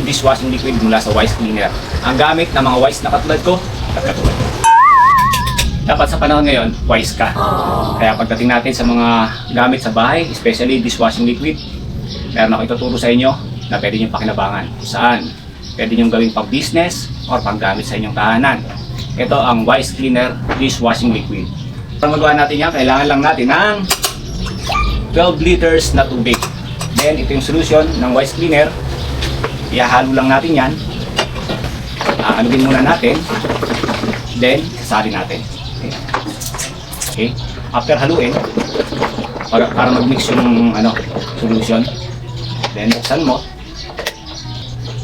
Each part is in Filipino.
dishwashing liquid mula sa Wise Cleaner. Ang gamit ng mga wise na katulad ko, dapat sa panahon ngayon, wise ka. Kaya pagdating natin sa mga gamit sa bahay, especially dishwashing liquid, meron ako ituturo sa inyo na pwede nyo pakinabangan. Saan? Pwede nyo gawing pang business or pang gamit sa inyong tahanan. Ito ang Wise Cleaner dishwashing liquid. Para magawa natin yan, kailangan lang natin ng 12 liters na tubig. Then ito yung solution ng Wise Cleaner. Ihahalo lang natin yan. Anugin muna natin. Then sasali natin. Okay. After haluin, para mag-mix yung solution, then buksan mo,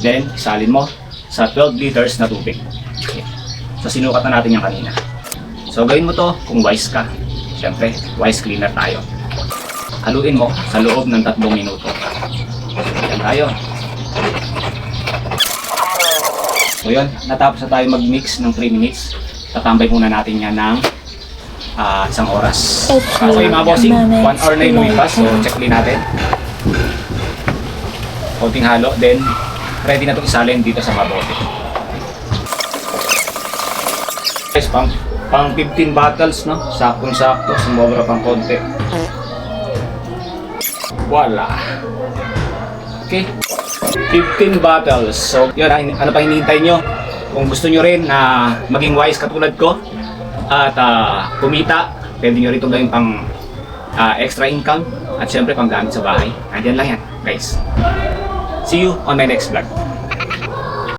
then salin mo sa 12 liters na tubig. Okay. So sinukat na natin yan kanina. So gawin mo to kung wise ka. Siyempre, Wise Cleaner tayo. Haluin mo sa loob ng 3 minuto. Yan tayo. So yun, natapos na tayo mag-mix ng 3 minutes. Tatambay muna natin yan ng 1 oras. So yung mga bossing, 1 hour na yung lumipas. So check-in natin. Konting halo, then ready na itong isalin dito sa mga bote. Guys, pang 15 bottles, no? Saktong-sakto, sumobra pang konti. Voila! Okay, 15 bottles. So yun, ano pa hinihintay nyo? Kung gusto nyo rin na maging wise katulad ko at kumita, pwede nyo rin ito gawin pang extra income at syempre pang gamit sa bahay. Andyan lang yan, guys. See you on my next vlog.